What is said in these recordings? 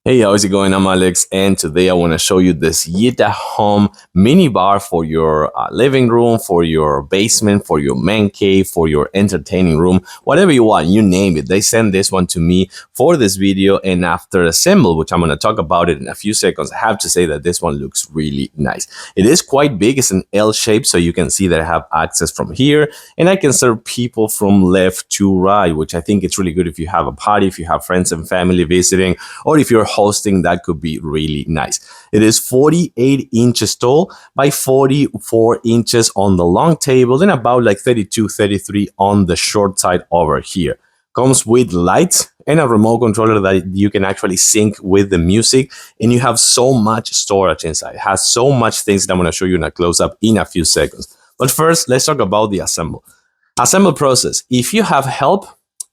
Hey, how's it going? I'm Alex, and today I want to show you this YITAHOME mini bar for your living room, for your basement, for your man cave, for your entertaining room, whatever you want, you name it. They sent this one to me for this video, and after assemble, which I'm going to talk about it in a few seconds, I have to say that this one looks really nice. It is quite big. It's an L shape, so you can see that I have access from here, and I can serve people from left to right, which I think it's really good if you have a party, if you have friends and family visiting, or if you're hosting. That could be really nice. It is 48 inches tall by 44 inches on the long table and about like 32, 33 on the short side over here. Comes with lights and a remote controller that you can actually sync with the music, and you have so much storage inside. It has so much things that I'm going to show you in a close-up in a few seconds. But first, let's talk about the assemble process. If you have help,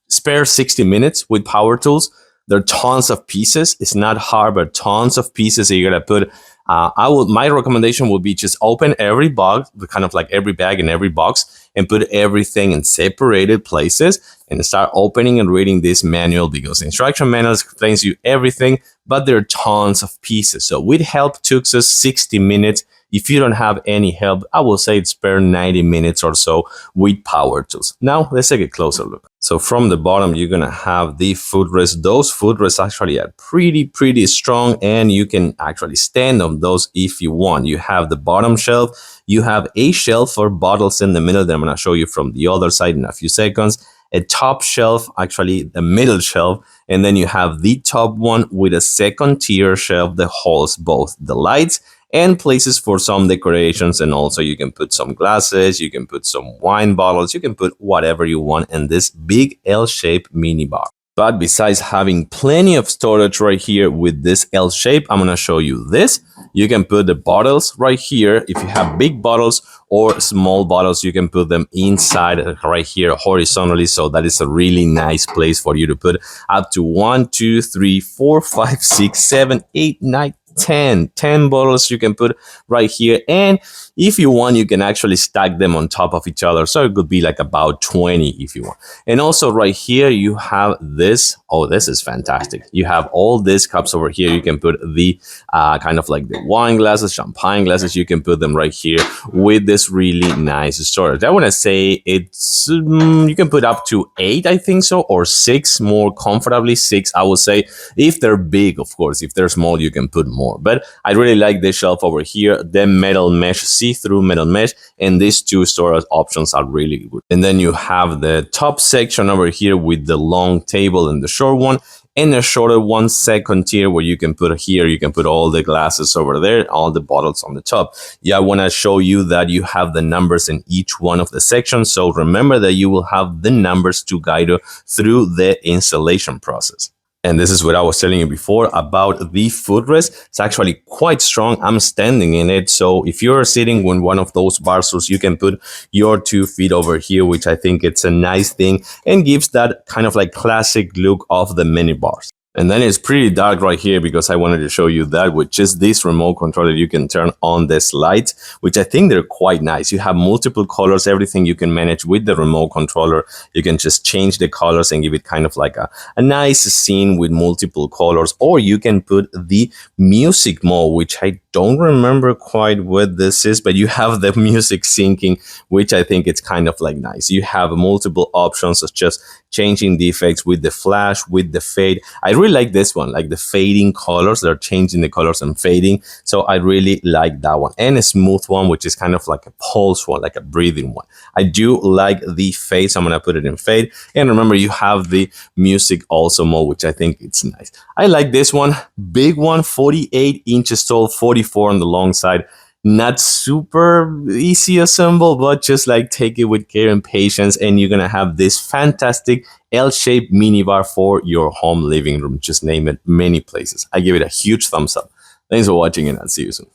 spare 60 minutes with power tools. There are tons of pieces. It's not hard, but tons of pieces that you're gonna put. My recommendation would be just open every box, kind of like every bag and every box, and put everything in separated places and start opening and reading this manual, because the instruction manual explains you everything, but there are tons of pieces. So with help, took us 60 minutes. If you don't have any help, I will say it's spare 90 minutes or so with power tools. Now, let's take a closer look. So from the bottom, you're going to have the footrest. Those footrests actually are pretty strong, and you can actually stand on those if you want. You have the bottom shelf. You have a shelf for bottles in the middle that I'm going to show you from the other side in a few seconds. A top shelf, actually the middle shelf, and then you have the top one with a second tier shelf that holds both the lights and places for some decorations, and also you can put some glasses, you can put some wine bottles, you can put whatever you want in this big L-shaped mini bar. But besides having plenty of storage right here with this L shape, I'm gonna show you this. You can put the bottles right here. If you have big bottles or small bottles, you can put them inside right here horizontally. So that is a really nice place for you to put up to 1, 2, 3, 4, 5, 6, 7, 8, 9, 10 bottles you can put right here, and if you want, you can actually stack them on top of each other, so it could be like about 20 if you want. And also right here you have this. Oh, this is fantastic. You have all these cups over here. You can put the kind of like the wine glasses, champagne glasses. You can put them right here with this really nice storage. I want to say it's you can put up to 8, I think so, or 6, more comfortably 6, I would say, if they're big. Of course, if they're small, you can put more. But I really like this shelf over here, the metal mesh, see-through metal mesh, and these two storage options are really good. And then you have the top section over here with the long table and the short one, and a shorter one, second tier, where you can put here, you can put all the glasses over there, all the bottles on the top. Yeah, I want to show you that you have the numbers in each one of the sections, so remember that you will have the numbers to guide you through the installation process. And this is what I was telling you before about the footrest. It's actually quite strong. I'm standing in it. So if you're sitting in one of those bar stools, you can put your 2 feet over here, which I think it's a nice thing and gives that kind of like classic look of the mini bars. And then it's pretty dark right here because I wanted to show you that with just this remote controller, you can turn on this light, which I think they're quite nice. You have multiple colors, everything you can manage with the remote controller. You can just change the colors and give it kind of like a nice scene with multiple colors. Or you can put the music mode, which I don't remember quite what this is, but you have the music syncing, which I think it's kind of like nice. You have multiple options, such as changing the effects with the flash, with the fade. I really like this one, like the fading colors. They're changing the colors and fading. So I really like that one. And a smooth one, which is kind of like a pulse one, like a breathing one. I do like the fade, so I'm gonna put it in fade. And remember, you have the music also mode, which I think it's nice. I like this one, big one, 48 inches tall, 44 on the long side. Not super easy assemble, but just like take it with care and patience, and you're gonna have this fantastic L-shaped minibar for your home living room. Just name it, many places. I give it a huge thumbs up. Thanks for watching, and I'll see you soon.